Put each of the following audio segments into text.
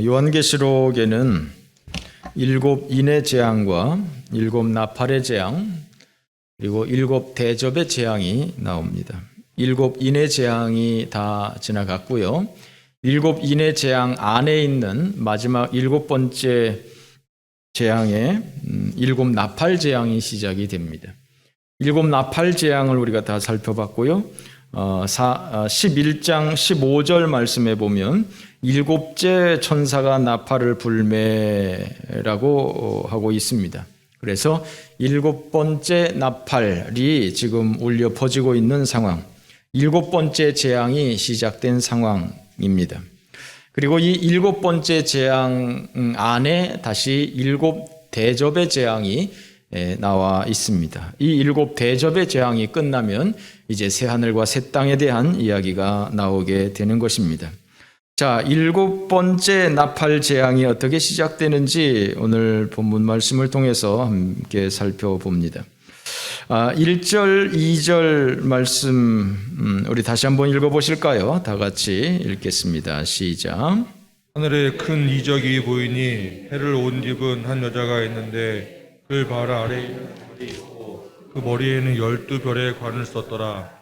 요한계시록에는 7 인의 재앙과 7 나팔의 재앙 그리고 7 대접의 재앙이 나옵니다. 7 인의 재앙이 다 지나갔고요. 7 인의 재앙 안에 있는 마지막 7번째 재앙에 7 나팔 재앙이 시작이 됩니다. 7 나팔 재앙을 우리가 다 살펴봤고요. 11장 15절 말씀에 보면 7째 천사가 나팔을 불매라고 하고 있습니다. 그래서 7번째 나팔이 지금 울려 퍼지고 있는 상황, 7번째 재앙이 시작된 상황입니다. 그리고 이 7번째 재앙 안에 다시 7 대접의 재앙이 나와 있습니다. 이 7 대접의 재앙이 끝나면 이제 새하늘과 새 땅에 대한 이야기가 나오게 되는 것입니다. 자, 7번째 나팔 재앙이 어떻게 시작되는지 오늘 본문 말씀을 통해서 함께 살펴봅니다. 1절, 2절 말씀 우리 다시 한번 읽어보실까요? 다 같이 읽겠습니다. 시작. 하늘에 큰 이적이 보이니 해를 옷 입은 한 여자가 있는데 그 발 아래에 별이 있고 그 머리에는 12별의 관을 썼더라.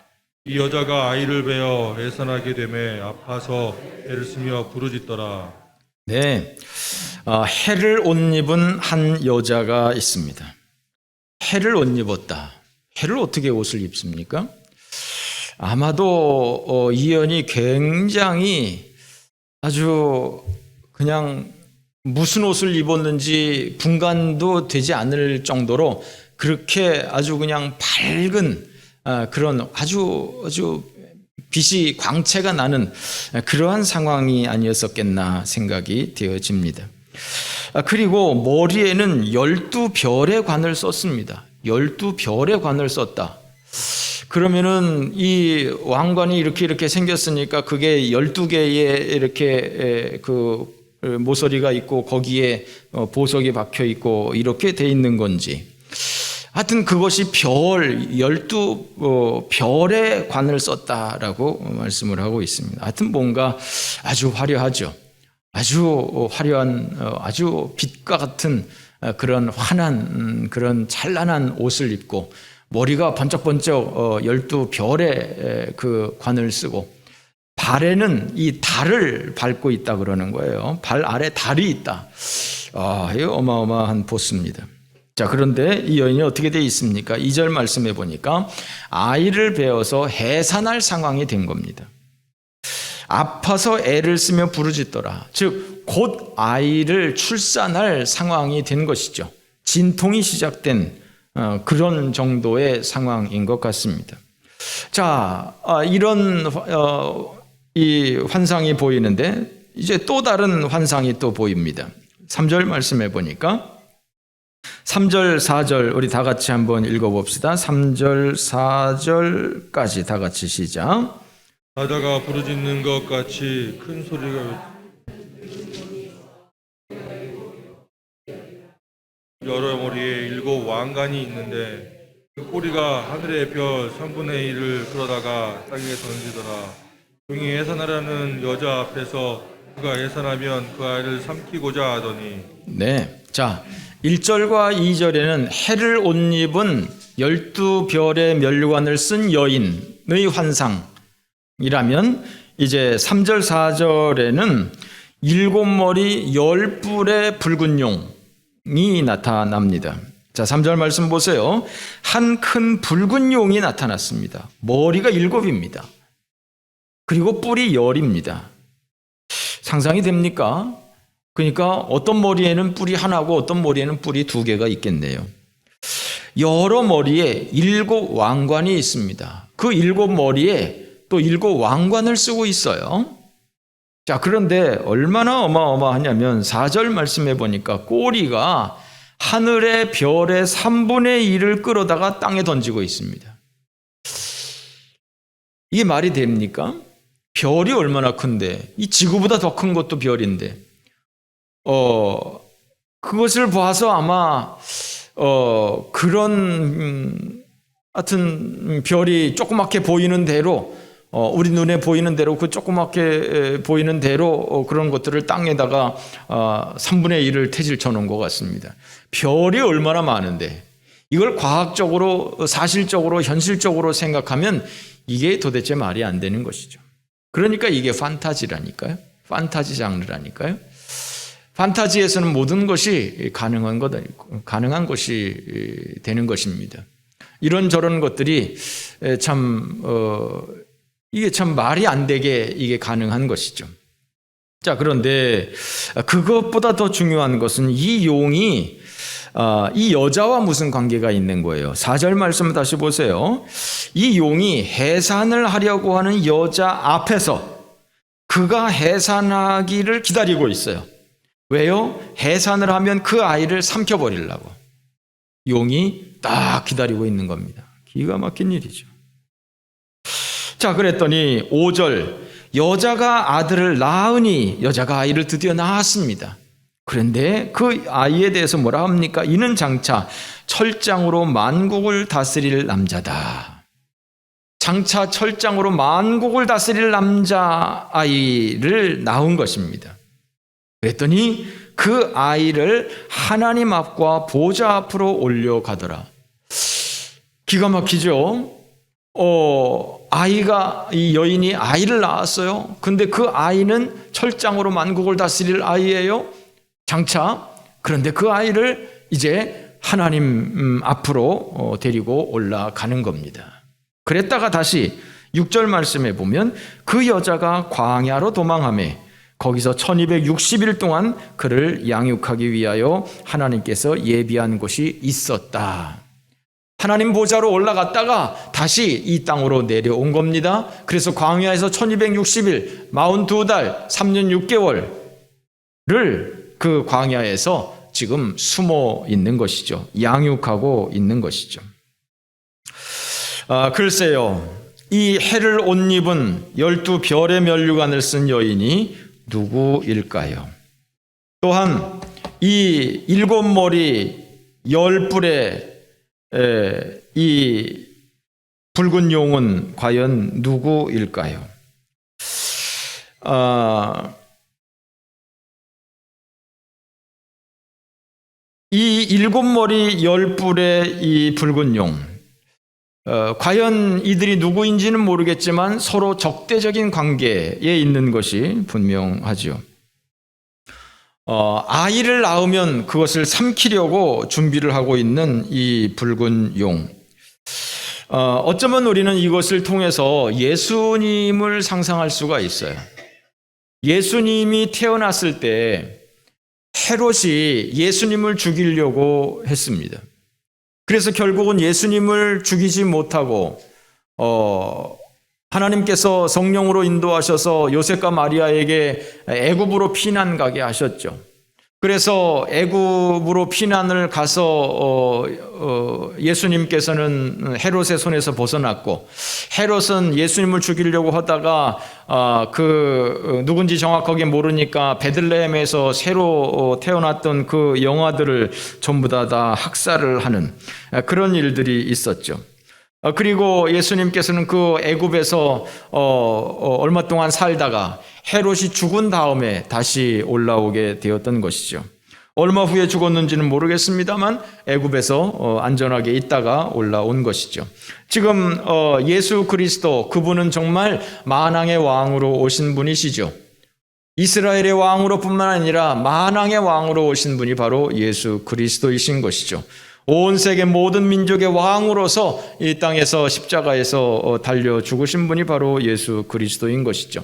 이 여자가 아이를 베어 해산하게 되매 아파서 애를 쓰며 부르짖더라. 네, 해를 옷 입은 한 여자가 있습니다. 해를 옷 입었다. 해를 어떻게 옷을 입습니까? 아마도 이 연이 굉장히 아주 그냥 무슨 옷을 입었는지 분간도 되지 않을 정도로 그렇게 아주 그냥 밝은 그런 아주 빛이 광채가 나는 그러한 상황이 아니었었겠나 생각이 되어집니다. 그리고 머리에는 12별의 관을 썼습니다. 12별의 관을 썼다. 그러면은 이 왕관이 이렇게 생겼으니까 그게 12개의 이렇게 그 모서리가 있고 거기에 보석이 박혀 있고 이렇게 돼 있는 건지. 하여튼 그것이 12별의 관을 썼다라고 말씀을 하고 있습니다. 하여튼 뭔가 아주 화려하죠. 아주 화려한, 아주 빛과 같은 그런 환한, 그런 찬란한 옷을 입고 머리가 번쩍번쩍 12별의 그 관을 쓰고 발에는 이 달을 밟고 있다 그러는 거예요. 발 아래 달이 있다. 이거 어마어마한 보스입니다. 자, 그런데 이 여인이 어떻게 되어 있습니까? 2절 말씀해 보니까 아이를 베어서 해산할 상황이 된 겁니다. 아파서 애를 쓰며 부르짖더라. 즉, 곧 아이를 출산할 상황이 된 것이죠. 진통이 시작된 그런 정도의 상황인 것 같습니다. 자, 이런 이 환상이 보이는데 이제 또 다른 환상이 또 보입니다. 3절 말씀해 보니까 3절, 4절 우리 다 같이 한번 읽어봅시다. 3절, 4절까지 다 같이 시작. 사자가 부르짖는 것 같이 큰 소리가 여러 머리에 7 왕관이 있는데 그 꼬리가 하늘의 별 3분의 1을 끌어다가 땅에 던지더라. 종이 해산하라는 여자 앞에서 그가 해산하면 그 아이를 삼키고자 하더니. 네, 자 1절과 2절에는 해를 옷 입은 12별의 멸관을 쓴 여인의 환상이라면 이제 3절, 4절에는 7머리 10뿔의 붉은 용이 나타납니다. 자, 3절 말씀 보세요. 한 큰 붉은 용이 나타났습니다. 머리가 7입니다. 그리고 뿔이 10입니다. 상상이 됩니까? 그러니까 어떤 머리에는 뿔이 하나고 어떤 머리에는 뿔이 2개가 있겠네요. 여러 머리에 7 왕관이 있습니다. 그 7 머리에 또 7 왕관을 쓰고 있어요. 자, 그런데 얼마나 어마어마하냐면 4절 말씀해 보니까 꼬리가 하늘의 별의 3분의 1을 끌어다가 땅에 던지고 있습니다. 이게 말이 됩니까? 별이 얼마나 큰데, 이 지구보다 더 큰 것도 별인데, 그것을 봐서 아마, 그런, 하여튼, 별이 조그맣게 보이는 대로, 우리 눈에 보이는 대로 그 조그맣게 보이는 대로 그런 것들을 땅에다가 3분의 1을 태질 쳐놓은 것 같습니다. 별이 얼마나 많은데 이걸 과학적으로 사실적으로 현실적으로 생각하면 이게 도대체 말이 안 되는 것이죠. 그러니까 이게 판타지라니까요. 판타지 장르라니까요. 판타지에서는 모든 것이 가능한 것이 되는 것입니다. 이런저런 것들이 이게 참 말이 안 되게 이게 가능한 것이죠. 자, 그런데 그것보다 더 중요한 것은 이 용이 이 여자와 무슨 관계가 있는 거예요. 4절 말씀을 다시 보세요. 이 용이 해산을 하려고 하는 여자 앞에서 그가 해산하기를 기다리고 있어요. 왜요? 해산을 하면 그 아이를 삼켜버리려고 용이 딱 기다리고 있는 겁니다. 기가 막힌 일이죠. 자, 그랬더니 5절 여자가 아들을 낳으니 여자가 아이를 드디어 낳았습니다. 그런데 그 아이에 대해서 뭐라 합니까? 이는 장차 철장으로 만국을 다스릴 남자다. 장차 철장으로 만국을 다스릴 남자아이를 낳은 것입니다. 그랬더니 그 아이를 하나님 앞과 보좌 앞으로 올려가더라. 기가 막히죠? 이 여인이 아이를 낳았어요. 근데 그 아이는 철장으로 만국을 다스릴 아이예요. 장차. 그런데 그 아이를 이제 하나님 앞으로 데리고 올라가는 겁니다. 그랬다가 다시 6절 말씀에 보면 그 여자가 광야로 도망하며 거기서 1260일 동안 그를 양육하기 위하여 하나님께서 예비한 곳이 있었다. 하나님 보좌로 올라갔다가 다시 이 땅으로 내려온 겁니다. 그래서 광야에서 1260일, 42달, 3년 6개월을 그 광야에서 지금 숨어 있는 것이죠. 양육하고 있는 것이죠. 글쎄요. 이 해를 옷 입은 12별의 면류관을 쓴 여인이 누구일까요? 또한 이 7머리 10뿔의 이 붉은 용은 과연 누구일까요? 이 7머리 10뿔의 이 붉은 용, 과연 이들이 누구인지는 모르겠지만 서로 적대적인 관계에 있는 것이 분명하죠. 아이를 낳으면 그것을 삼키려고 준비를 하고 있는 이 붉은 용. 어쩌면 우리는 이것을 통해서 예수님을 상상할 수가 있어요. 예수님이 태어났을 때 헤롯이 예수님을 죽이려고 했습니다. 그래서 결국은 예수님을 죽이지 못하고 하나님께서 성령으로 인도하셔서 요셉과 마리아에게 애굽으로 피난 가게 하셨죠. 그래서 애굽으로 피난을 가서 예수님께서는 헤롯의 손에서 벗어났고, 헤롯은 예수님을 죽이려고 하다가 누군지 정확하게 모르니까 베들레헴에서 새로 태어났던 그 영아들을 전부 다 학살을 하는 그런 일들이 있었죠. 그리고 예수님께서는 그 애굽에서 얼마 동안 살다가 헤롯이 죽은 다음에 다시 올라오게 되었던 것이죠. 얼마 후에 죽었는지는 모르겠습니다만 애굽에서 안전하게 있다가 올라온 것이죠. 지금 예수 그리스도, 그분은 정말 만왕의 왕으로 오신 분이시죠. 이스라엘의 왕으로 뿐만 아니라 만왕의 왕으로 오신 분이 바로 예수 그리스도이신 것이죠. 온 세계 모든 민족의 왕으로서 이 땅에서 십자가에서 달려 죽으신 분이 바로 예수 그리스도인 것이죠.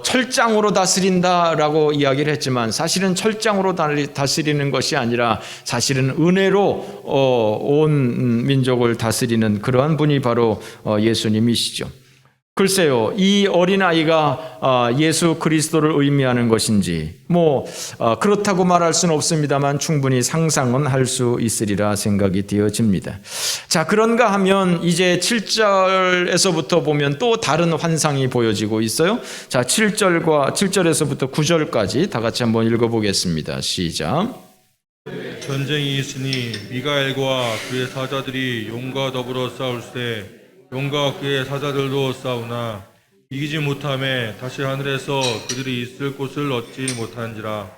철장으로 다스린다라고 이야기를 했지만 사실은 철장으로 다스리는 것이 아니라 사실은 은혜로 온 민족을 다스리는 그러한 분이 바로 예수님이시죠. 글쎄요, 이 어린아이가 예수 그리스도를 의미하는 것인지 그렇다고 말할 수는 없습니다만 충분히 상상은 할 수 있으리라 생각이 되어집니다. 자, 그런가 하면 이제 7절에서부터 보면 또 다른 환상이 보여지고 있어요. 자, 7절에서부터 9절까지 다 같이 한번 읽어보겠습니다. 시작. 전쟁이 있으니 미가엘과 그의 사자들이 용과 더불어 싸울세 용과 그의 사자들도 싸우나 이기지 못하매 다시 하늘에서 그들이 있을 곳을 얻지 못하는지라.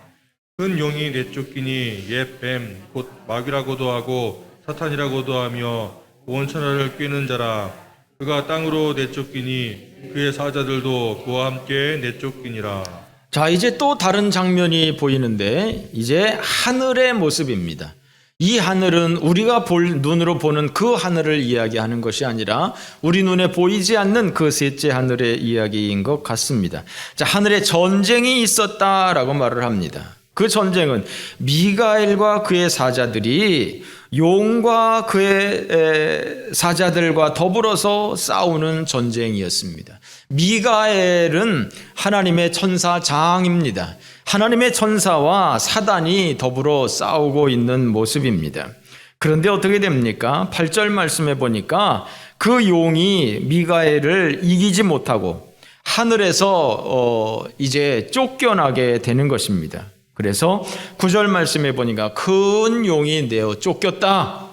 큰 용이 내쫓기니 옛 뱀 곧 마귀라고도 하고 사탄이라고도 하며 온 천하를 꿰는 자라. 그가 땅으로 내쫓기니 그의 사자들도 그와 함께 내쫓기니라. 자, 이제 또 다른 장면이 보이는데 이제 하늘의 모습입니다. 이 하늘은 우리가 눈으로 보는 그 하늘을 이야기하는 것이 아니라 우리 눈에 보이지 않는 그 셋째 하늘의 이야기인 것 같습니다. 자, 하늘에 전쟁이 있었다라고 말을 합니다. 그 전쟁은 미가엘과 그의 사자들이 용과 그의 사자들과 더불어서 싸우는 전쟁이었습니다. 미가엘은 하나님의 천사장입니다. 하나님의 천사와 사단이 더불어 싸우고 있는 모습입니다. 그런데 어떻게 됩니까? 8절 말씀해 보니까 그 용이 미가엘을 이기지 못하고 하늘에서 이제 쫓겨나게 되는 것입니다. 그래서 9절 말씀해 보니까 큰 용이 내어 쫓겼다.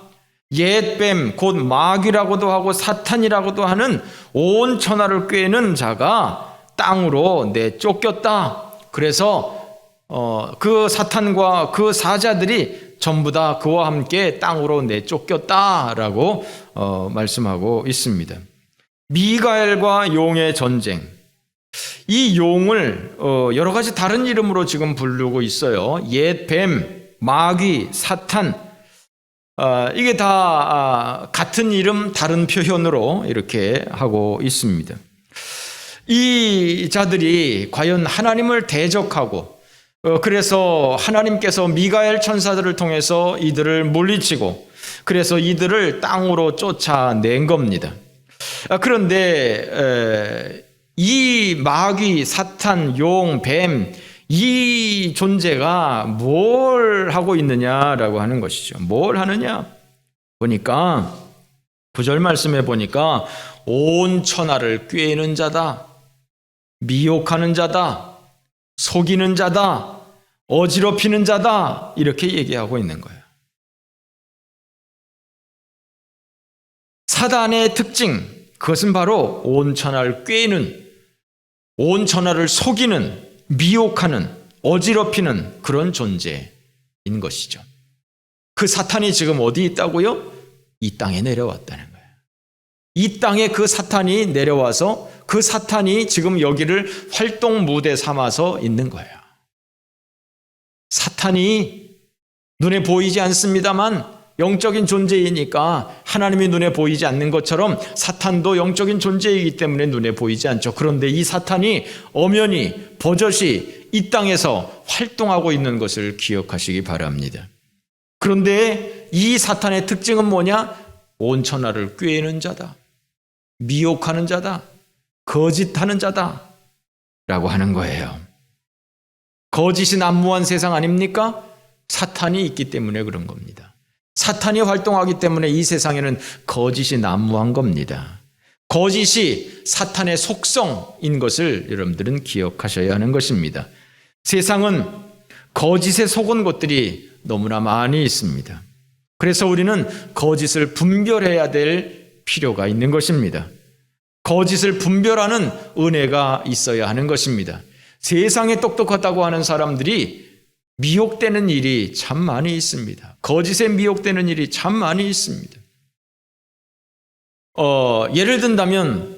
옛뱀 곧 마귀라고도 하고 사탄이라고도 하는 온 천하를 꿰는 자가 땅으로 내쫓겼다. 그래서 그 사탄과 그 사자들이 전부 다 그와 함께 땅으로 내쫓겼다라고 말씀하고 있습니다. 미가엘과 용의 전쟁. 이 용을 여러 가지 다른 이름으로 지금 부르고 있어요. 옛 뱀, 마귀, 사탄, 이게 다 같은 이름 다른 표현으로 이렇게 하고 있습니다. 이 자들이 과연 하나님을 대적하고 그래서 하나님께서 미가엘 천사들을 통해서 이들을 물리치고 그래서 이들을 땅으로 쫓아낸 겁니다. 그런데 이 마귀, 사탄, 용, 뱀, 이 존재가 뭘 하고 있느냐라고 하는 것이죠. 뭘 하느냐? 보니까 9절 말씀에 보니까 온 천하를 꿰는 자다, 미혹하는 자다, 속이는 자다, 어지럽히는 자다 이렇게 얘기하고 있는 거예요. 사단의 특징, 그것은 바로 온 천하를 꿰는, 온 천하를 속이는, 미혹하는, 어지럽히는 그런 존재인 것이죠. 그 사탄이 지금 어디 있다고요? 이 땅에 내려왔다는 거예요. 이 땅에 그 사탄이 내려와서 그 사탄이 지금 여기를 활동 무대 삼아서 있는 거예요. 사탄이 눈에 보이지 않습니다만 영적인 존재이니까 하나님이 눈에 보이지 않는 것처럼 사탄도 영적인 존재이기 때문에 눈에 보이지 않죠. 그런데 이 사탄이 엄연히 버젓이 이 땅에서 활동하고 있는 것을 기억하시기 바랍니다. 그런데 이 사탄의 특징은 뭐냐? 온 천하를 꿰는 자다, 미혹하는 자다, 거짓하는 자다 라고 하는 거예요. 거짓이 난무한 세상 아닙니까? 사탄이 있기 때문에 그런 겁니다. 사탄이 활동하기 때문에 이 세상에는 거짓이 난무한 겁니다. 거짓이 사탄의 속성인 것을 여러분들은 기억하셔야 하는 것입니다. 세상은 거짓에 속은 것들이 너무나 많이 있습니다. 그래서 우리는 거짓을 분별해야 될 필요가 있는 것입니다. 거짓을 분별하는 은혜가 있어야 하는 것입니다. 세상에 똑똑하다고 하는 사람들이 미혹되는 일이 참 많이 있습니다. 거짓에 미혹되는 일이 참 많이 있습니다. 예를 든다면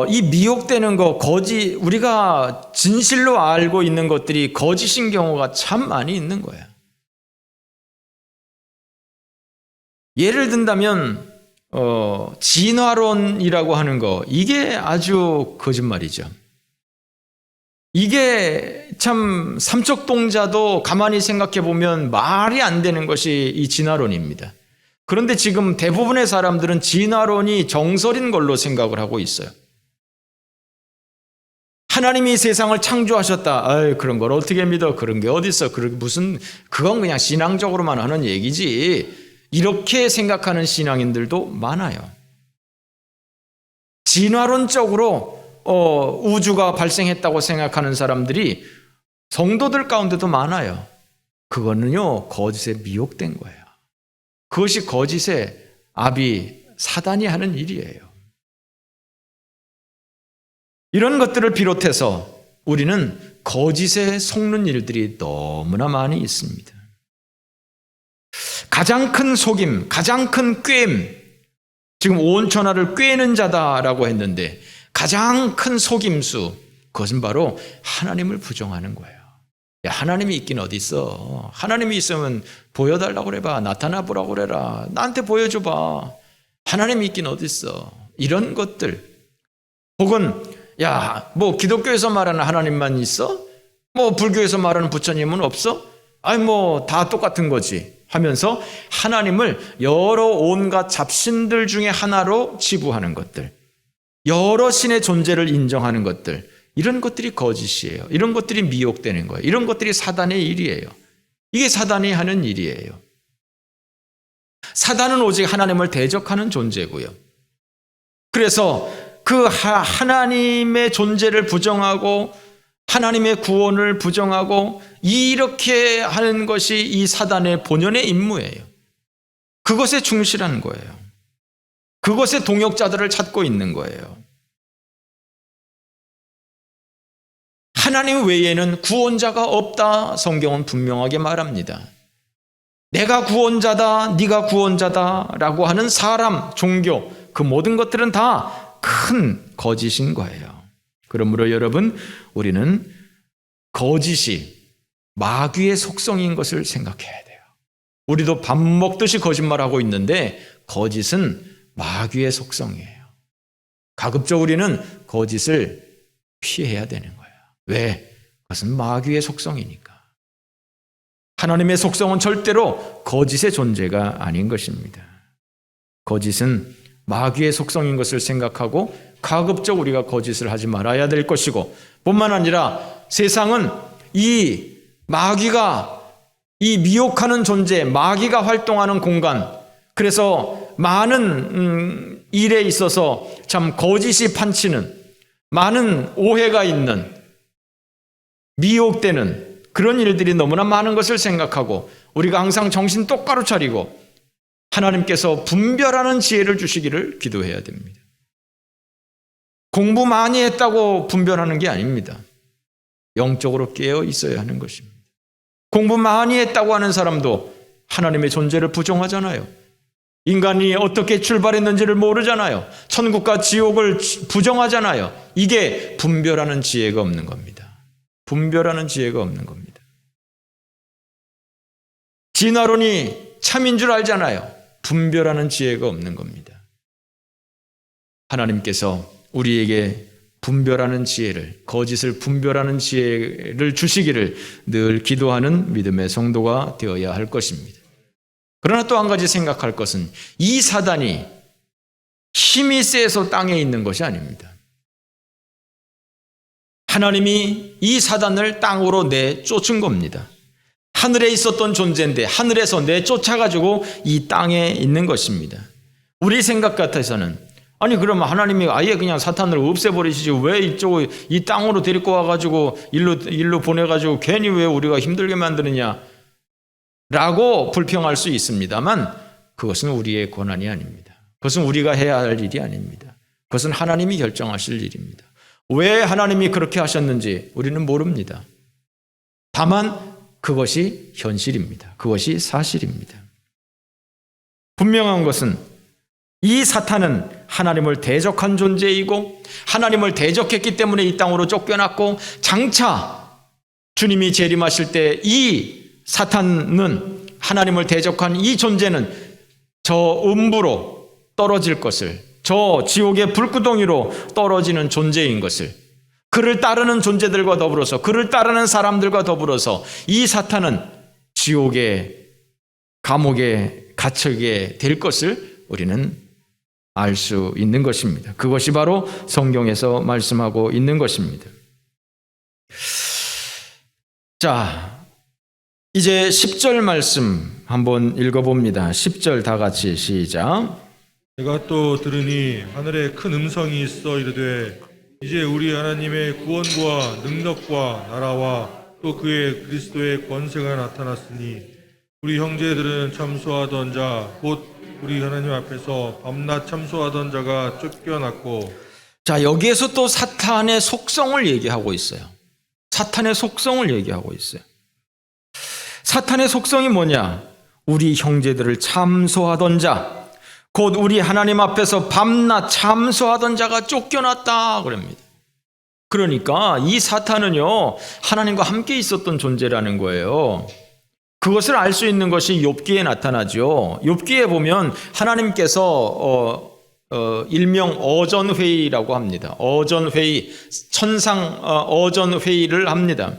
이 미혹되는 거, 거짓, 우리가 진실로 알고 있는 것들이 거짓인 경우가 참 많이 있는 거예요. 예를 든다면 진화론이라고 하는 거, 이게 아주 거짓말이죠. 이게 참 삼척동자도 가만히 생각해 보면 말이 안 되는 것이 이 진화론입니다. 그런데 지금 대부분의 사람들은 진화론이 정설인 걸로 생각을 하고 있어요. 하나님이 세상을 창조하셨다. 아이, 그런 걸 어떻게 믿어? 그런 게 어딨어? 그건 그냥 신앙적으로만 하는 얘기지. 이렇게 생각하는 신앙인들도 많아요. 진화론적으로 우주가 발생했다고 생각하는 사람들이 성도들 가운데도 많아요. 그거는요, 거짓에 미혹된 거예요. 그것이 거짓의 아비 사단이 하는 일이에요. 이런 것들을 비롯해서 우리는 거짓에 속는 일들이 너무나 많이 있습니다. 가장 큰 속임, 가장 큰 꾀임, 지금 온 천하를 꾀는 자다라고 했는데 가장 큰 속임수, 그것은 바로 하나님을 부정하는 거예요. 야, 하나님이 있긴 어디 있어. 하나님이 있으면 보여달라고 그래봐. 나타나 보라고 그래라. 나한테 보여줘봐. 하나님이 있긴 어디 있어. 이런 것들. 혹은 야, 뭐 기독교에서 말하는 하나님만 있어? 뭐 불교에서 말하는 부처님은 없어? 아니 뭐 다 똑같은 거지 하면서 하나님을 여러 온갖 잡신들 중에 하나로 치부하는 것들, 여러 신의 존재를 인정하는 것들, 이런 것들이 거짓이에요. 이런 것들이 미혹되는 거예요. 이런 것들이 사단의 일이에요. 이게 사단이 하는 일이에요. 사단은 오직 하나님을 대적하는 존재고요. 그래서 그 하나님의 존재를 부정하고 하나님의 구원을 부정하고 이렇게 하는 것이 이 사단의 본연의 임무예요. 그것에 충실한 거예요. 그것의 동역자들을 찾고 있는 거예요. 하나님 외에는 구원자가 없다. 성경은 분명하게 말합니다. 내가 구원자다, 네가 구원자다라고 하는 사람, 종교, 그 모든 것들은 다 큰 거짓인 거예요. 그러므로 여러분, 우리는 거짓이 마귀의 속성인 것을 생각해야 돼요. 우리도 밥 먹듯이 거짓말하고 있는데 거짓은 마귀의 속성이에요. 가급적 우리는 거짓을 피해야 되는 거예요. 왜? 그것은 마귀의 속성이니까. 하나님의 속성은 절대로 거짓의 존재가 아닌 것입니다. 거짓은 마귀의 속성인 것을 생각하고 가급적 우리가 거짓을 하지 말아야 될 것이고, 뿐만 아니라 세상은 이 마귀가, 이 미혹하는 존재, 마귀가 활동하는 공간, 그래서 많은 일에 있어서 참 거짓이 판치는, 많은 오해가 있는, 미혹되는 그런 일들이 너무나 많은 것을 생각하고, 우리가 항상 정신 똑바로 차리고 하나님께서 분별하는 지혜를 주시기를 기도해야 됩니다. 공부 많이 했다고 분별하는 게 아닙니다. 영적으로 깨어 있어야 하는 것입니다. 공부 많이 했다고 하는 사람도 하나님의 존재를 부정하잖아요. 인간이 어떻게 출발했는지를 모르잖아요. 천국과 지옥을 부정하잖아요. 이게 분별하는 지혜가 없는 겁니다. 분별하는 지혜가 없는 겁니다. 진화론이 참인 줄 알잖아요. 분별하는 지혜가 없는 겁니다. 하나님께서 우리에게 분별하는 지혜를, 거짓을 분별하는 지혜를 주시기를 늘 기도하는 믿음의 성도가 되어야 할 것입니다. 그러나 또 한 가지 생각할 것은 이 사단이 힘이 세서 땅에 있는 것이 아닙니다. 하나님이 이 사단을 땅으로 내쫓은 겁니다. 하늘에 있었던 존재인데 하늘에서 내쫓아가지고 이 땅에 있는 것입니다. 우리 생각 같아서는 아니 그러면 하나님이 아예 그냥 사탄을 없애버리시지 왜 이 땅으로 데리고 와가지고 일로 보내가지고 괜히 왜 우리가 힘들게 만드느냐 라고 불평할 수 있습니다만 그것은 우리의 권한이 아닙니다. 그것은 우리가 해야 할 일이 아닙니다. 그것은 하나님이 결정하실 일입니다. 왜 하나님이 그렇게 하셨는지 우리는 모릅니다. 다만 그것이 현실입니다. 그것이 사실입니다. 분명한 것은 이 사탄은 하나님을 대적한 존재이고 하나님을 대적했기 때문에 이 땅으로 쫓겨났고 장차 주님이 재림하실 때 이 사탄은 하나님을 대적한 이 존재는 저 음부로 떨어질 것을, 저 지옥의 불구덩이로 떨어지는 존재인 것을, 그를 따르는 존재들과 더불어서, 그를 따르는 사람들과 더불어서 이 사탄은 지옥의 감옥에 갇히게 될 것을 우리는 알 수 있는 것입니다. 그것이 바로 성경에서 말씀하고 있는 것입니다. 자, 이제 10절 말씀 한번 읽어봅니다. 10절 다 같이 시작. 내가 또 들으니 하늘에 큰 음성이 있어 이르되 이제 우리 하나님의 구원과 능력과 나라와 또 그의 그리스도의 권세가 나타났으니 우리 형제들은 참소하던 자 곧 우리 하나님 앞에서 밤낮 참소하던 자가 쫓겨났고 자, 여기에서 또 사탄의 속성을 얘기하고 있어요. 사탄의 속성을 얘기하고 있어요. 사탄의 속성이 뭐냐? 우리 형제들을 참소하던 자, 곧 우리 하나님 앞에서 밤낮 참소하던 자가 쫓겨났다 그럽니다. 그러니까 이 사탄은요, 하나님과 함께 있었던 존재라는 거예요. 그것을 알 수 있는 것이 욥기에 나타나죠. 욥기에 보면 하나님께서 일명 어전회의라고 합니다. 어전회의, 천상 어전회의를 합니다.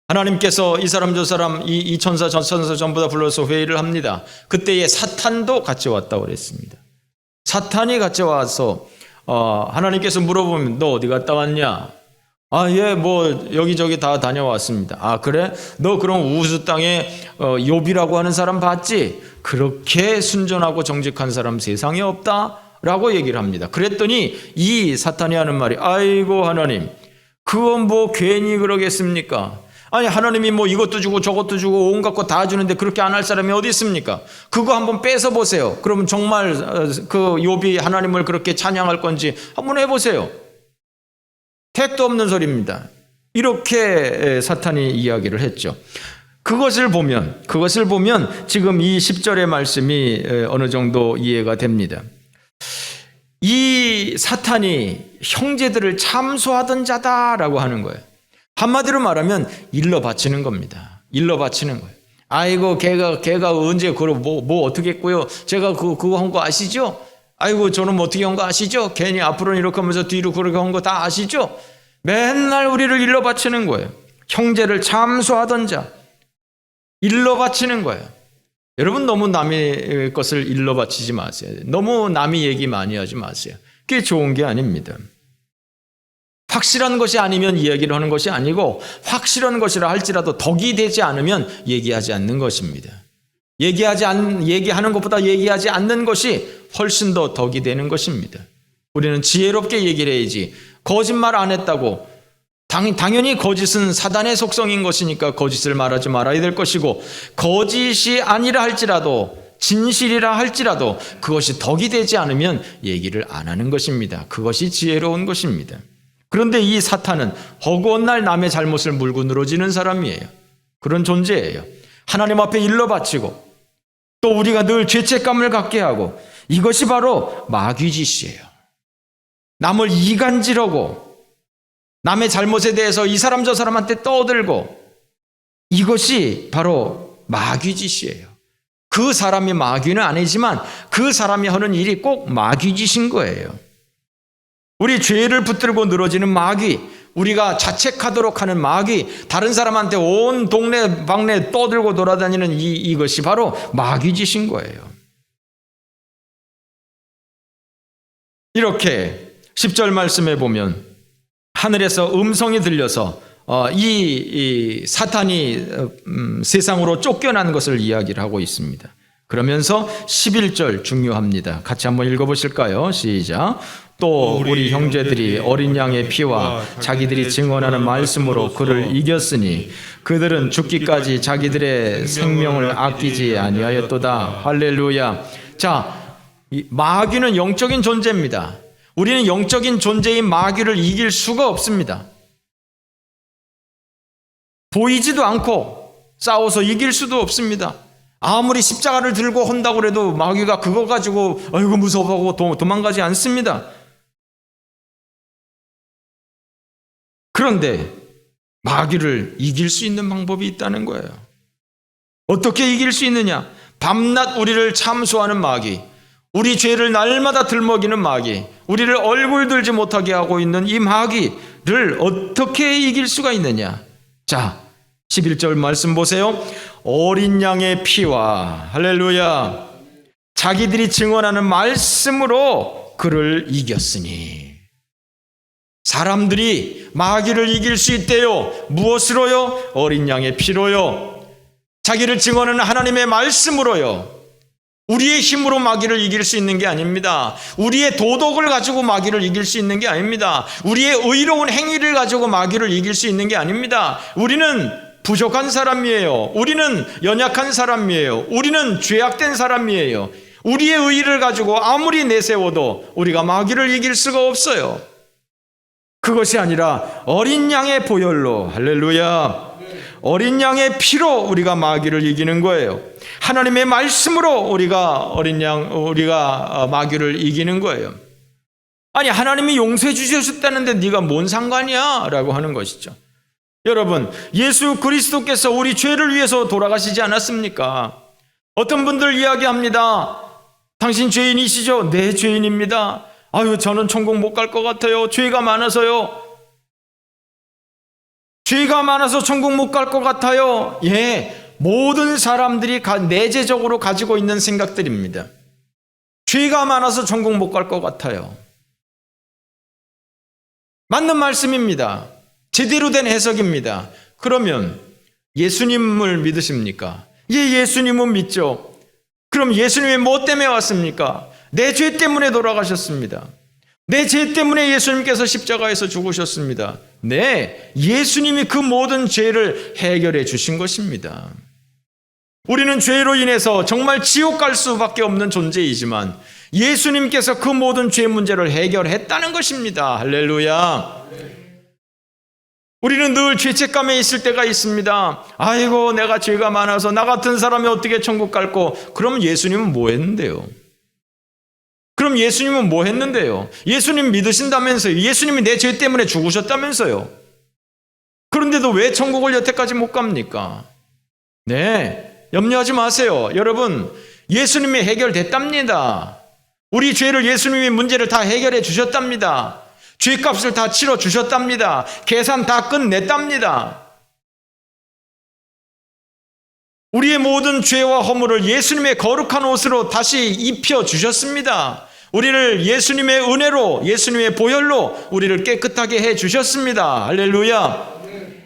하나님께서 이 사람 저 사람 이 천사 저 천사 전부 다 불러서 회의를 합니다. 그때에 사탄도 같이 왔다고 그랬습니다. 사탄이 같이 와서 하나님께서 물어보면 너 어디 갔다 왔냐? 예, 뭐 여기저기 다 다녀왔습니다. 아, 그래? 너 그럼 우스 땅에 욥이라고 하는 사람 봤지? 그렇게 순전하고 정직한 사람 세상에 없다 라고 얘기를 합니다. 그랬더니 이 사탄이 하는 말이, 아이고 하나님, 그건 뭐 괜히 그러겠습니까? 아니, 하나님이 뭐 이것도 주고 저것도 주고 온갖 거 다 주는데 그렇게 안 할 사람이 어디 있습니까? 그거 한번 뺏어 보세요. 그러면 정말 그 욥이 하나님을 그렇게 찬양할 건지 한번 해보세요. 택도 없는 소리입니다. 이렇게 사탄이 이야기를 했죠. 그것을 보면 지금 이 10절의 말씀이 어느 정도 이해가 됩니다. 이 사탄이 형제들을 참소하던 자다라고 하는 거예요. 한마디로 말하면 일러 바치는 겁니다. 일러 바치는 거예요. 아이고, 걔가 언제 뭐 어떻게 했고요? 제가 그거 한 거 아시죠? 아이고, 저는 어떻게 한 거 아시죠? 괜히 앞으로는 이렇게 하면서 뒤로 그렇게 한 거 다 아시죠? 맨날 우리를 일러 바치는 거예요. 형제를 참소하던 자, 일러 바치는 거예요. 여러분, 너무 남의 것을 일러 바치지 마세요. 너무 남의 얘기 많이 하지 마세요. 그게 좋은 게 아닙니다. 확실한 것이 아니면 이야기를 하는 것이 아니고, 확실한 것이라 할지라도 덕이 되지 않으면 얘기하지 않는 것입니다. 얘기하는 것보다 얘기하지 않는 것이 훨씬 더 덕이 되는 것입니다. 우리는 지혜롭게 얘기를 해야지. 거짓말 안 했다고, 당연히 거짓은 사단의 속성인 것이니까 거짓을 말하지 말아야 될 것이고, 거짓이 아니라 할지라도, 진실이라 할지라도 그것이 덕이 되지 않으면 얘기를 안 하는 것입니다. 그것이 지혜로운 것입니다. 그런데 이 사탄은 허구한 날 남의 잘못을 물고 늘어지는 사람이에요. 그런 존재예요. 하나님 앞에 일러 바치고, 또 우리가 늘 죄책감을 갖게 하고, 이것이 바로 마귀짓이에요. 남을 이간질하고, 남의 잘못에 대해서 이 사람 저 사람한테 떠들고, 이것이 바로 마귀짓이에요. 그 사람이 마귀는 아니지만 그 사람이 하는 일이 꼭 마귀짓인 거예요. 우리 죄를 붙들고 늘어지는 마귀, 우리가 자책하도록 하는 마귀, 다른 사람한테 온 동네 방네 떠들고 돌아다니는 이것이 바로 마귀짓인 거예요. 이렇게 10절 말씀에 보면 하늘에서 음성이 들려서 이 사탄이 세상으로 쫓겨난 것을 이야기를 하고 있습니다. 그러면서 11절 중요합니다. 같이 한번 읽어보실까요? 시작. 또 우리 형제들이 어린 양의 피와 자기들이 증언하는 말씀으로 그를 이겼으니 그들은 죽기까지 자기들의 생명을 아끼지 아니하였도다. 할렐루야. 자, 마귀는 영적인 존재입니다. 우리는 영적인 존재인 마귀를 이길 수가 없습니다. 보이지도 않고 싸워서 이길 수도 없습니다. 아무리 십자가를 들고 한다고 해도 마귀가 그거 가지고 아이고 무서워하고 도망가지 않습니다. 그런데 마귀를 이길 수 있는 방법이 있다는 거예요. 어떻게 이길 수 있느냐? 밤낮 우리를 참소하는 마귀, 우리 죄를 날마다 들먹이는 마귀, 우리를 얼굴 들지 못하게 하고 있는 이 마귀를 어떻게 이길 수가 있느냐? 자, 11절 말씀 보세요. 어린 양의 피와, 할렐루야, 자기들이 증언하는 말씀으로 그를 이겼으니. 사람들이 마귀를 이길 수 있대요. 무엇으로요? 어린 양의 피로요. 자기를 증언하는 하나님의 말씀으로요. 우리의 힘으로 마귀를 이길 수 있는 게 아닙니다. 우리의 도덕을 가지고 마귀를 이길 수 있는 게 아닙니다. 우리의 의로운 행위를 가지고 마귀를 이길 수 있는 게 아닙니다. 우리는 부족한 사람이에요. 우리는 연약한 사람이에요. 우리는 죄악된 사람이에요. 우리의 의의를 가지고 아무리 내세워도 우리가 마귀를 이길 수가 없어요. 그것이 아니라 어린 양의 보혈로, 할렐루야, 어린 양의 피로 우리가 마귀를 이기는 거예요. 하나님의 말씀으로 우리가 마귀를 이기는 거예요. 아니, 하나님이 용서해 주셨다는데 네가 뭔 상관이야? 라고 하는 것이죠. 여러분, 예수 그리스도께서 우리 죄를 위해서 돌아가시지 않았습니까? 어떤 분들 이야기합니다. 당신 죄인이시죠? 네, 죄인입니다. 아유, 저는 천국 못 갈 것 같아요. 죄가 많아서요. 죄가 많아서 천국 못 갈 것 같아요. 예, 모든 사람들이 내재적으로 가지고 있는 생각들입니다. 죄가 많아서 천국 못 갈 것 같아요. 맞는 말씀입니다. 제대로 된 해석입니다. 그러면 예수님을 믿으십니까? 예, 예수님은 믿죠. 그럼 예수님이 뭐 때문에 왔습니까? 내 죄 때문에 돌아가셨습니다. 내 죄 때문에 예수님께서 십자가에서 죽으셨습니다. 네, 예수님이 그 모든 죄를 해결해 주신 것입니다. 우리는 죄로 인해서 정말 지옥 갈 수밖에 없는 존재이지만 예수님께서 그 모든 죄 문제를 해결했다는 것입니다. 할렐루야. 우리는 늘 죄책감에 있을 때가 있습니다. 아이고, 내가 죄가 많아서 나 같은 사람이 어떻게 천국 갈고. 그럼 예수님은 뭐 했는데요? 예수님 믿으신다면서요. 예수님이 내 죄 때문에 죽으셨다면서요. 그런데도 왜 천국을 여태까지 못 갑니까? 네, 염려하지 마세요. 여러분, 예수님이 해결됐답니다. 우리 죄를 예수님이 문제를 다 해결해 주셨답니다. 죄값을 다 치러 주셨답니다. 계산 다 끝냈답니다. 우리의 모든 죄와 허물을 예수님의 거룩한 옷으로 다시 입혀 주셨습니다. 우리를 예수님의 은혜로, 예수님의 보혈로 우리를 깨끗하게 해 주셨습니다. 할렐루야.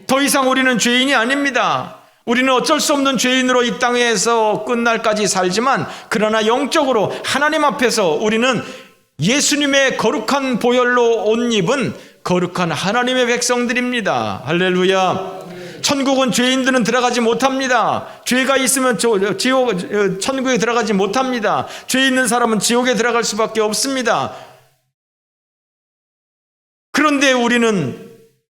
더 이상 우리는 죄인이 아닙니다. 우리는 어쩔 수 없는 죄인으로 이 땅에서 끝날까지 살지만, 그러나 영적으로 하나님 앞에서 우리는 예수님의 거룩한 보혈로 옷 입은 거룩한 하나님의 백성들입니다. 할렐루야. 천국은 죄인들은 들어가지 못합니다. 죄가 있으면 천국에 들어가지 못합니다. 죄 있는 사람은 지옥에 들어갈 수밖에 없습니다. 그런데 우리는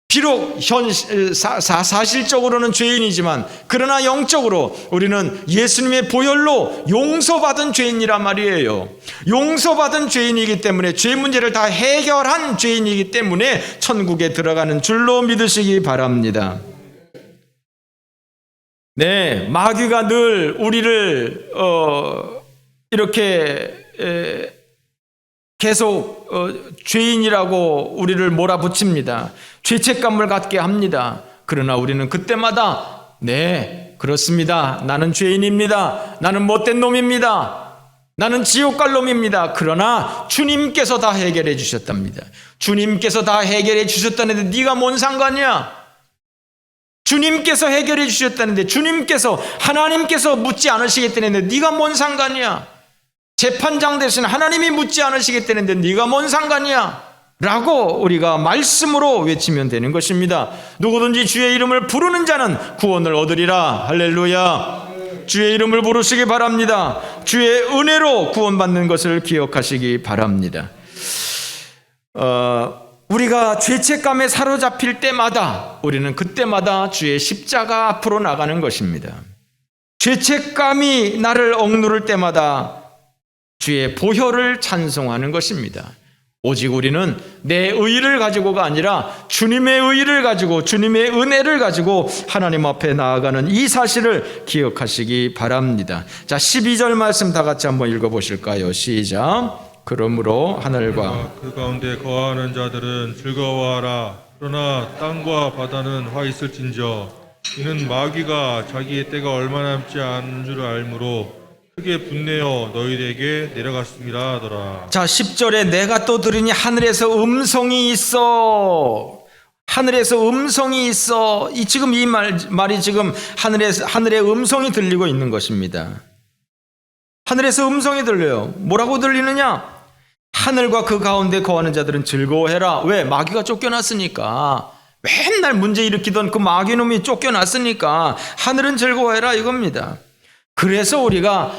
비록 사실적으로는 죄인이지만, 그러나 영적으로 우리는 예수님의 보혈로 용서받은 죄인이란 말이에요. 용서받은 죄인이기 때문에, 죄 문제를 다 해결한 죄인이기 때문에 천국에 들어가는 줄로 믿으시기 바랍니다. 네, 마귀가 늘 우리를 이렇게 계속 죄인이라고 우리를 몰아붙입니다. 죄책감을 갖게 합니다. 그러나 우리는 그때마다, 네, 그렇습니다. 나는 죄인입니다. 나는 못된 놈입니다. 나는 지옥 갈 놈입니다. 그러나 주님께서 다 해결해 주셨답니다. 주님께서 다 해결해 주셨다는데 네가 뭔 상관이야? 주님께서 해결해 주셨다는데, 하나님께서 묻지 않으시겠다는데 네가 뭔 상관이야? 재판장 대신 하나님이 묻지 않으시겠다는데 네가 뭔 상관이야? 라고 우리가 말씀으로 외치면 되는 것입니다. 누구든지 주의 이름을 부르는 자는 구원을 얻으리라. 할렐루야. 주의 이름을 부르시기 바랍니다. 주의 은혜로 구원받는 것을 기억하시기 바랍니다. 우리가 죄책감에 사로잡힐 때마다, 우리는 그때마다 주의 십자가 앞으로 나가는 것입니다. 죄책감이 나를 억누를 때마다 주의 보혈을 찬송하는 것입니다. 오직 우리는 내 의의를 가지고가 아니라 주님의 의의를 가지고, 주님의 은혜를 가지고 하나님 앞에 나아가는 이 사실을 기억하시기 바랍니다. 자, 12절 말씀 다 같이 한번 읽어보실까요? 시작. 그러므로 하늘과 그 가운데 거하는 자들은 즐거워하라. 그러나 땅과 바다는 화 있을진저 이는 마귀가 자기의 때가 얼마 남지 않은 줄 알므로 크게 분내어 너희에게 내려갔습니다 하더라. 자, 10절에 내가 또 들으니 하늘에서 음성이 있어. 하늘에서 음성이 있어. 지금 이 말이 지금 하늘의 음성이 들리고 있는 것입니다. 하늘에서 음성이 들려요. 뭐라고 들리느냐? 하늘과 그 가운데 거하는 자들은 즐거워해라. 왜? 마귀가 쫓겨났으니까. 맨날 문제 일으키던 그 마귀놈이 쫓겨났으니까 하늘은 즐거워해라 이겁니다. 그래서 우리가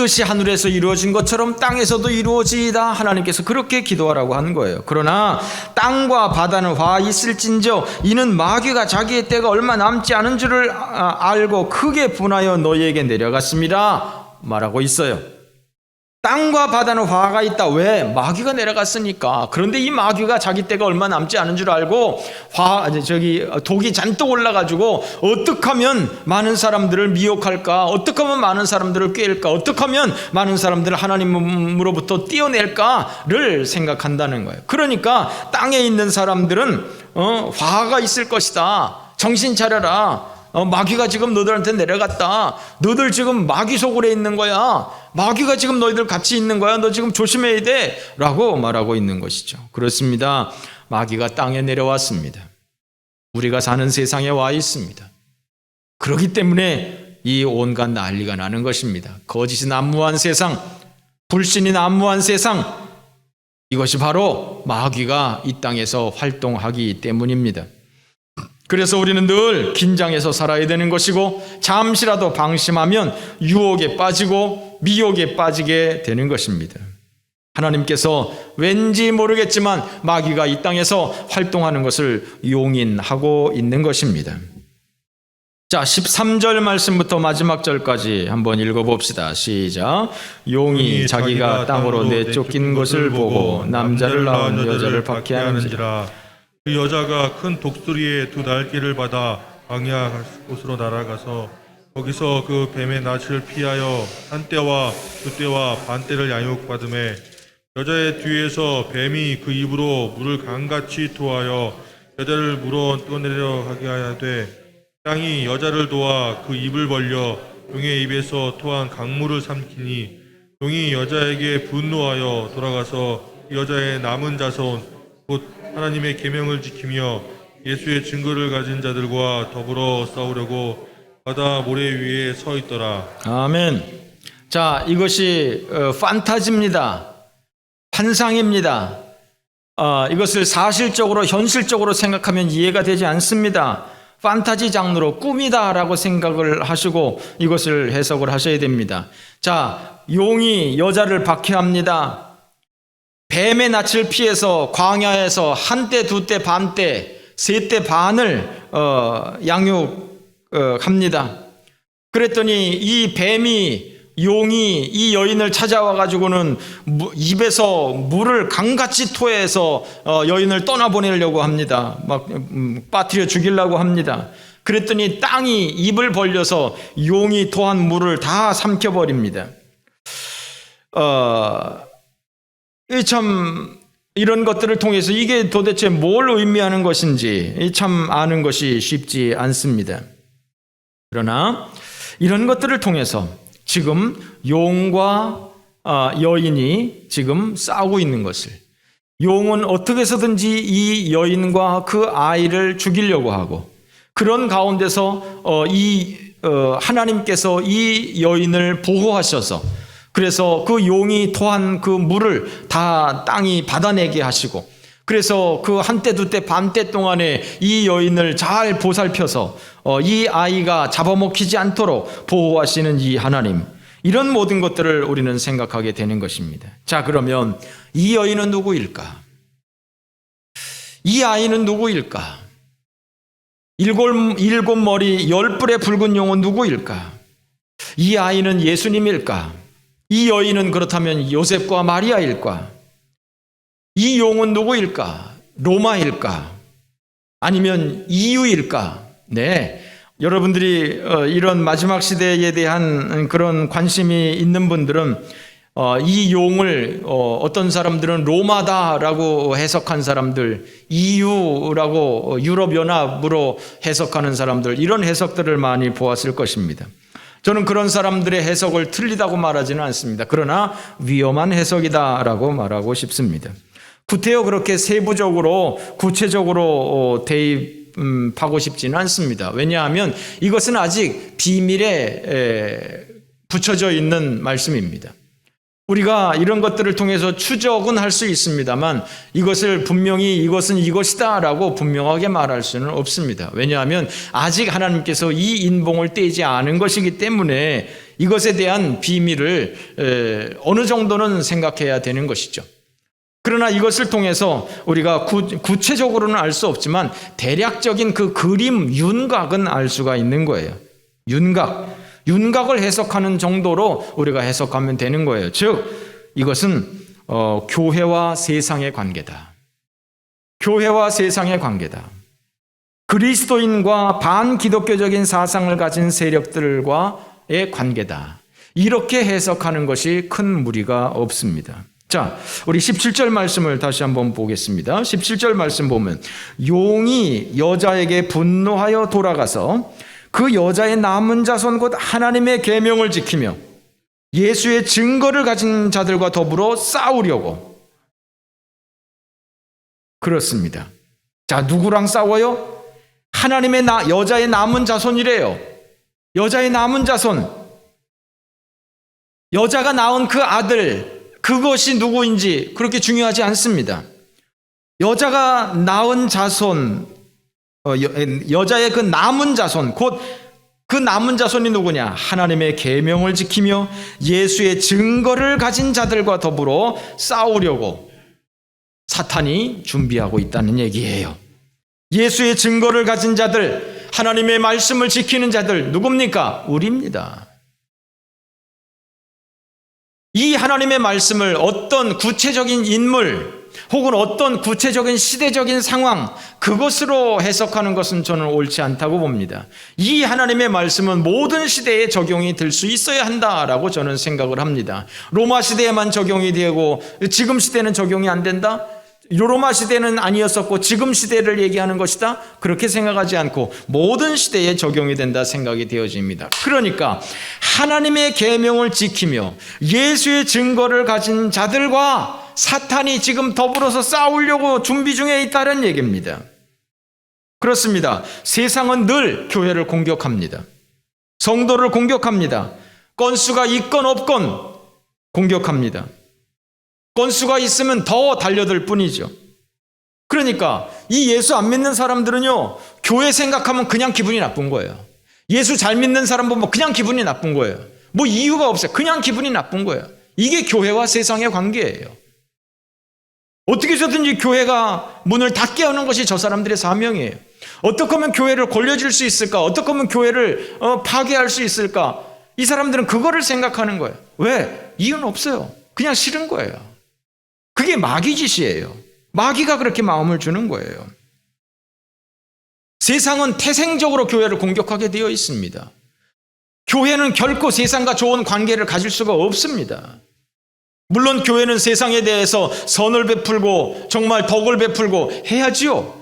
뜻이 하늘에서 이루어진 것처럼 땅에서도 이루어지이다. 하나님께서 그렇게 기도하라고 하는 거예요. 그러나 땅과 바다는 화 있을진저 이는 마귀가 자기의 때가 얼마 남지 않은 줄을 알고 크게 분하여 너희에게 내려갔습니다. 말하고 있어요. 땅과 바다는 화가 있다. 왜? 마귀가 내려갔으니까. 그런데 이 마귀가 자기 때가 얼마 남지 않은 줄 알고 독이 잔뜩 올라가지고 어떻게 하면 많은 사람들을 미혹할까? 어떻게 하면 많은 사람들을 꾀일까? 어떻게 하면 많은 사람들을 하나님으로부터 띄어낼까를 생각한다는 거예요. 그러니까 땅에 있는 사람들은 화가 있을 것이다. 정신 차려라. 마귀가 지금 너희들한테 내려갔다. 너희들 지금 마귀 속으로 있는 거야. 마귀가 지금 너희들 같이 있는 거야. 너 지금 조심해야 돼. 라고 말하고 있는 것이죠. 그렇습니다. 마귀가 땅에 내려왔습니다. 우리가 사는 세상에 와 있습니다. 그렇기 때문에 이 온갖 난리가 나는 것입니다. 거짓이 난무한 세상, 불신이 난무한 세상, 이것이 바로 마귀가 이 땅에서 활동하기 때문입니다. 그래서 우리는 늘 긴장해서 살아야 되는 것이고 잠시라도 방심하면 유혹에 빠지고 미혹에 빠지게 되는 것입니다. 하나님께서 왠지 모르겠지만 마귀가 이 땅에서 활동하는 것을 용인하고 있는 것입니다. 자, 13절 말씀부터 마지막 절까지 한번 읽어봅시다. 시작. 용이 자기가 땅으로 내쫓긴 것을 보고 남자를 낳은 여자를 박해하는지라. 그 여자가 큰 독수리의 두 날개를 받아 광야 곳으로 날아가서 거기서 그 뱀의 낯을 피하여 한 떼와 두 떼와 반 떼를 양육받음에 여자의 뒤에서 뱀이 그 입으로 물을 강같이 토하여 여자를 물어 떠내려 하게 하되 땅이 여자를 도와 그 입을 벌려 용의 입에서 토한 강물을 삼키니 용이 여자에게 분노하여 돌아가서 여자의 남은 자손 곧 하나님의 계명을 지키며 예수의 증거를 가진 자들과 더불어 싸우려고 바다 모래 위에 서 있더라. 아멘. 자, 이것이 판타지입니다. 환상입니다. 이것을 사실적으로 현실적으로 생각하면 이해가 되지 않습니다. 판타지 장르로 꿈이다라고 생각을 하시고 이것을 해석을 하셔야 됩니다. 자, 용이 여자를 박해합니다. 뱀의 낯을 피해서 광야에서 한 떼, 두 떼, 반 떼, 세 떼 반을 양육합니다. 그랬더니 이 뱀이 용이 이 여인을 찾아와 가지고는 입에서 물을 강같이 토해서 여인을 떠나보내려고 합니다. 막 빠뜨려 죽이려고 합니다. 그랬더니 땅이 입을 벌려서 용이 토한 물을 다 삼켜버립니다. 참 이런 것들을 통해서 이게 도대체 뭘 의미하는 것인지 참 아는 것이 쉽지 않습니다. 그러나 이런 것들을 통해서 지금 용과 여인이 지금 싸우고 있는 것을, 용은 어떻게 해서든지 이 여인과 그 아이를 죽이려고 하고, 그런 가운데서 하나님께서 이 여인을 보호하셔서 그래서 그 용이 토한 그 물을 다 땅이 받아내게 하시고, 그래서 그 한 때, 두 때, 반 때 동안에 이 여인을 잘 보살펴서 이 아이가 잡아먹히지 않도록 보호하시는 이 하나님, 이런 모든 것들을 우리는 생각하게 되는 것입니다. 자, 그러면 이 여인은 누구일까? 이 아이는 누구일까? 일곱 머리 열 뿔의 붉은 용은 누구일까? 이 아이는 예수님일까? 이 여인은 그렇다면 요셉과 마리아일까? 이 용은 누구일까? 로마일까? 아니면 이유일까? 네, 여러분들이 이런 마지막 시대에 대한 그런 관심이 있는 분들은 이 용을 어떤 사람들은 로마다라고 해석한 사람들, EU라고 유럽연합으로 해석하는 사람들, 이런 해석들을 많이 보았을 것입니다. 저는 그런 사람들의 해석을 틀리다고 말하지는 않습니다. 그러나 위험한 해석이다라고 말하고 싶습니다. 구태여 그렇게 세부적으로 구체적으로 대입하고 싶지는 않습니다. 왜냐하면 이것은 아직 비밀에 붙여져 있는 말씀입니다. 우리가 이런 것들을 통해서 추적은 할 수 있습니다만 이것을 분명히 이것은 이것이다 라고 분명하게 말할 수는 없습니다. 왜냐하면 아직 하나님께서 이 인봉을 떼지 않은 것이기 때문에 이것에 대한 비밀을 어느 정도는 생각해야 되는 것이죠. 그러나 이것을 통해서 우리가 구체적으로는 알 수 없지만 대략적인 그 그림 윤곽은 알 수가 있는 거예요. 윤곽을 해석하는 정도로 우리가 해석하면 되는 거예요. 즉 이것은 교회와 세상의 관계다. 교회와 세상의 관계다. 그리스도인과 반기독교적인 사상을 가진 세력들과의 관계다. 이렇게 해석하는 것이 큰 무리가 없습니다. 자, 우리 17절 말씀을 다시 한번 보겠습니다. 17절 말씀 보면 용이 여자에게 분노하여 돌아가서 그 여자의 남은 자손 곧 하나님의 계명을 지키며 예수의 증거를 가진 자들과 더불어 싸우려고. 그렇습니다. 자, 누구랑 싸워요? 하나님의 여자의 남은 자손이래요. 여자의 남은 자손. 여자가 낳은 그 아들, 그것이 누구인지 그렇게 중요하지 않습니다. 여자가 낳은 자손, 여자의 그 남은 자손, 곧 그 남은 자손이 누구냐? 하나님의 계명을 지키며 예수의 증거를 가진 자들과 더불어 싸우려고 사탄이 준비하고 있다는 얘기예요. 예수의 증거를 가진 자들, 하나님의 말씀을 지키는 자들 누굽니까? 우리입니다. 이 하나님의 말씀을 어떤 구체적인 인물 혹은 어떤 구체적인 시대적인 상황 그것으로 해석하는 것은 저는 옳지 않다고 봅니다. 이 하나님의 말씀은 모든 시대에 적용이 될 수 있어야 한다라고 저는 생각을 합니다. 로마 시대에만 적용이 되고 지금 시대는 적용이 안 된다? 로마 시대는 아니었었고 지금 시대를 얘기하는 것이다? 그렇게 생각하지 않고 모든 시대에 적용이 된다 생각이 되어집니다. 그러니까 하나님의 계명을 지키며 예수의 증거를 가진 자들과 사탄이 지금 더불어서 싸우려고 준비 중에 있다는 얘기입니다. 그렇습니다. 세상은 늘 교회를 공격합니다. 성도를 공격합니다. 건수가 있건 없건 공격합니다. 건수가 있으면 더 달려들 뿐이죠. 그러니까 이 예수 안 믿는 사람들은요, 교회 생각하면 그냥 기분이 나쁜 거예요. 예수 잘 믿는 사람 보면 그냥 기분이 나쁜 거예요. 뭐 이유가 없어요. 그냥 기분이 나쁜 거예요. 이게 교회와 세상의 관계예요. 어떻게 해서든지 교회가 문을 닫게 하는 것이 저 사람들의 사명이에요. 어떻게 하면 교회를 골려줄 수 있을까? 어떻게 하면 교회를 파괴할 수 있을까? 이 사람들은 그거를 생각하는 거예요. 왜? 이유는 없어요. 그냥 싫은 거예요. 그게 마귀 짓이에요. 마귀가 그렇게 마음을 주는 거예요. 세상은 태생적으로 교회를 공격하게 되어 있습니다. 교회는 결코 세상과 좋은 관계를 가질 수가 없습니다. 물론 교회는 세상에 대해서 선을 베풀고 정말 덕을 베풀고 해야지요.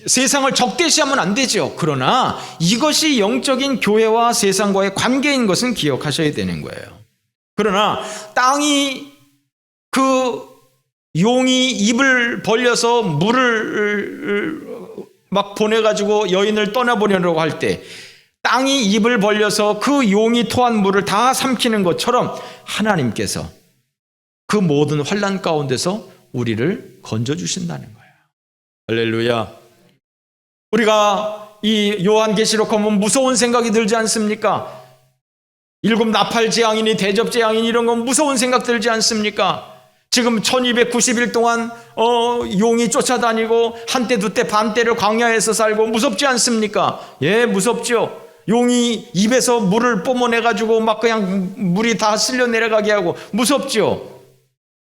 세상을 적대시하면 안 되죠. 그러나 이것이 영적인 교회와 세상과의 관계인 것은 기억하셔야 되는 거예요. 그러나 땅이 그 용이 입을 벌려서 물을 막 보내가지고 여인을 떠나보려고 할 때 땅이 입을 벌려서 그 용이 토한 물을 다 삼키는 것처럼 하나님께서 그 모든 환난 가운데서 우리를 건져주신다는 거예요. 할렐루야. 우리가 이 요한계시록 하면 무서운 생각이 들지 않습니까? 일곱 나팔 재앙이니 대접 재앙이니 이런 건 무서운 생각 들지 않습니까? 지금 1290일 동안 용이 쫓아다니고 한때 두때 반때를 광야에서 살고 무섭지 않습니까? 예, 무섭죠. 용이 입에서 물을 뿜어내가지고 막 그냥 물이 다 쓸려 내려가게 하고 무섭죠.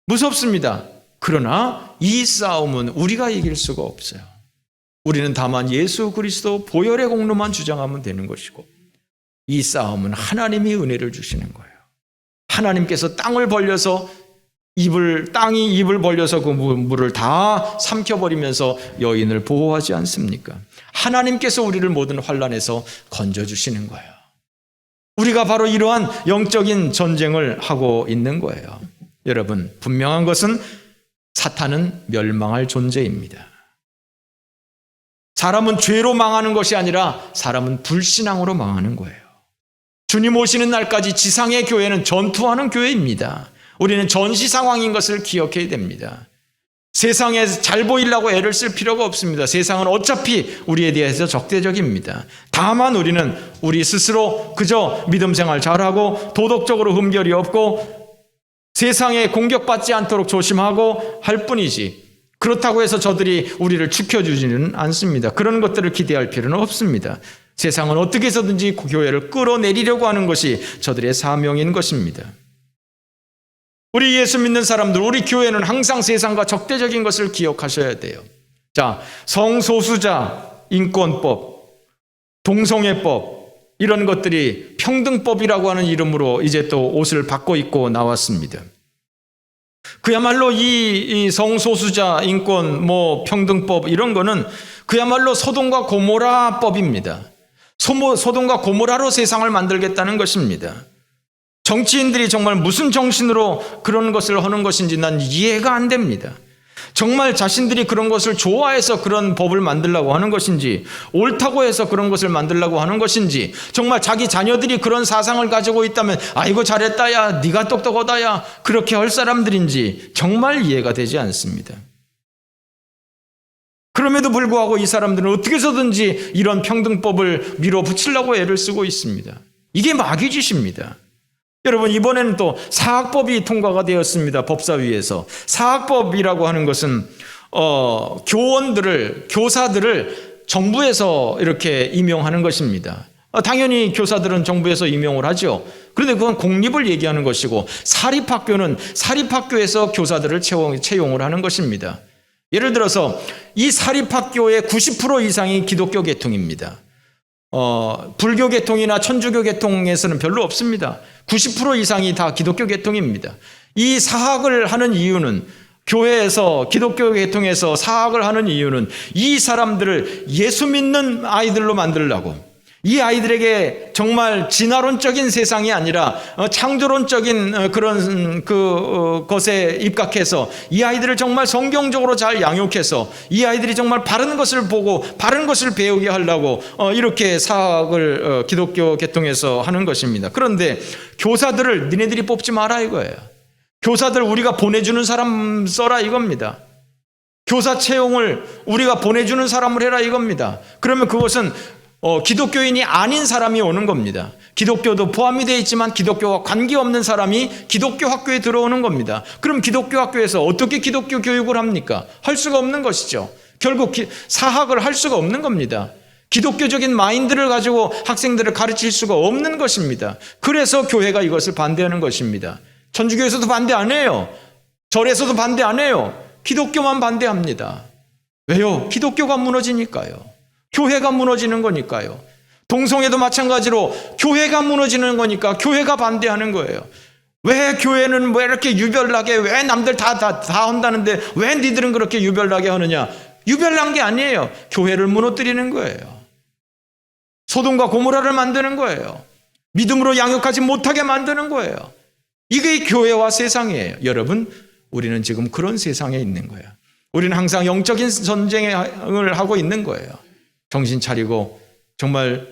무섭습니다. 그러나 이 싸움은 우리가 이길 수가 없어요. 우리는 다만 예수 그리스도 보혈의 공로만 주장하면 되는 것이고 이 싸움은 하나님이 은혜를 주시는 거예요. 하나님께서 땅을 벌려서 땅이 입을 벌려서 그 물을 다 삼켜버리면서 여인을 보호하지 않습니까? 하나님께서 우리를 모든 환난에서 건져주시는 거예요. 우리가 바로 이러한 영적인 전쟁을 하고 있는 거예요. 여러분, 분명한 것은 사탄은 멸망할 존재입니다. 사람은 죄로 망하는 것이 아니라 사람은 불신앙으로 망하는 거예요. 주님 오시는 날까지 지상의 교회는 전투하는 교회입니다. 우리는 전시 상황인 것을 기억해야 됩니다. 세상에 잘 보이려고 애를 쓸 필요가 없습니다. 세상은 어차피 우리에 대해서 적대적입니다. 다만 우리는 우리 스스로 그저 믿음 생활 잘하고 도덕적으로 흠결이 없고 세상에 공격받지 않도록 조심하고 할 뿐이지, 그렇다고 해서 저들이 우리를 지켜주지는 않습니다. 그런 것들을 기대할 필요는 없습니다. 세상은 어떻게 해서든지 교회를 끌어내리려고 하는 것이 저들의 사명인 것입니다. 우리 예수 믿는 사람들, 우리 교회는 항상 세상과 적대적인 것을 기억하셔야 돼요. 자, 성소수자 인권법, 동성애법, 이런 것들이 평등법이라고 하는 이름으로 이제 또 옷을 바꿔 입고 나왔습니다. 그야말로 이 성소수자 인권, 평등법 이런 거는 그야말로 소돔과 고모라법입니다. 소돔과 고모라로 세상을 만들겠다는 것입니다. 정치인들이 정말 무슨 정신으로 그런 것을 하는 것인지 난 이해가 안 됩니다. 정말 자신들이 그런 것을 좋아해서 그런 법을 만들려고 하는 것인지, 옳다고 해서 그런 것을 만들려고 하는 것인지, 정말 자기 자녀들이 그런 사상을 가지고 있다면 아이고 잘했다 야, 네가 똑똑하다 야, 그렇게 할 사람들인지 정말 이해가 되지 않습니다. 그럼에도 불구하고 이 사람들은 어떻게 해서든지 이런 평등법을 밀어붙이려고 애를 쓰고 있습니다. 이게 마귀짓입니다. 여러분, 이번에는 또 사학법이 통과가 되었습니다. 법사위에서. 사학법이라고 하는 것은 교사들을 정부에서 이렇게 임용하는 것입니다. 당연히 교사들은 정부에서 임용을 하죠. 그런데 그건 공립을 얘기하는 것이고, 사립학교는 사립학교에서 교사들을 채용을 하는 것입니다. 예를 들어서 이 사립학교의 90% 이상이 기독교 계통입니다. 불교 계통이나 천주교 계통에서는 별로 없습니다. 90% 이상이 다 기독교 계통입니다. 이 사학을 하는 이유는, 교회에서 기독교 계통에서 사학을 하는 이유는 이 사람들을 예수 믿는 아이들로 만들려고, 이 아이들에게 정말 진화론적인 세상이 아니라 창조론적인 그런 것에 입각해서 이 아이들을 정말 성경적으로 잘 양육해서 이 아이들이 정말 바른 것을 보고 바른 것을 배우게 하려고 이렇게 사학을 기독교 계통에서 하는 것입니다. 그런데 교사들을 니네들이 뽑지 마라 이거예요. 교사들 우리가 보내주는 사람 써라 이겁니다. 교사 채용을 우리가 보내주는 사람을 해라 이겁니다. 그러면 그것은 기독교인이 아닌 사람이 오는 겁니다. 기독교도 포함이 되어 있지만 기독교와 관계없는 사람이 기독교 학교에 들어오는 겁니다. 그럼 기독교 학교에서 어떻게 기독교 교육을 합니까? 할 수가 없는 것이죠. 결국 사학을 할 수가 없는 겁니다. 기독교적인 마인드를 가지고 학생들을 가르칠 수가 없는 것입니다. 그래서 교회가 이것을 반대하는 것입니다. 천주교에서도 반대 안 해요. 절에서도 반대 안 해요. 기독교만 반대합니다. 왜요? 기독교가 무너지니까요. 교회가 무너지는 거니까요. 동성애도 마찬가지로 교회가 무너지는 거니까 교회가 반대하는 거예요. 왜 교회는 왜 이렇게 유별나게, 왜 남들 다 한다는데 왜 니들은 그렇게 유별나게 하느냐? 유별난 게 아니에요. 교회를 무너뜨리는 거예요. 소돔과 고모라를 만드는 거예요. 믿음으로 양육하지 못하게 만드는 거예요. 이게 교회와 세상이에요. 여러분, 우리는 지금 그런 세상에 있는 거예요. 우리는 항상 영적인 전쟁을 하고 있는 거예요. 정신 차리고 정말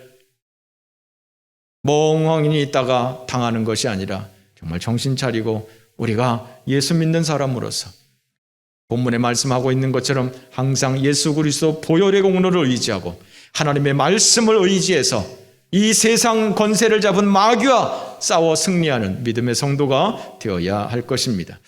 멍하니 있다가 당하는 것이 아니라 정말 정신 차리고 우리가 예수 믿는 사람으로서 본문에 말씀하고 있는 것처럼 항상 예수 그리스도 보혈의 공로를 의지하고 하나님의 말씀을 의지해서 이 세상 권세를 잡은 마귀와 싸워 승리하는 믿음의 성도가 되어야 할 것입니다.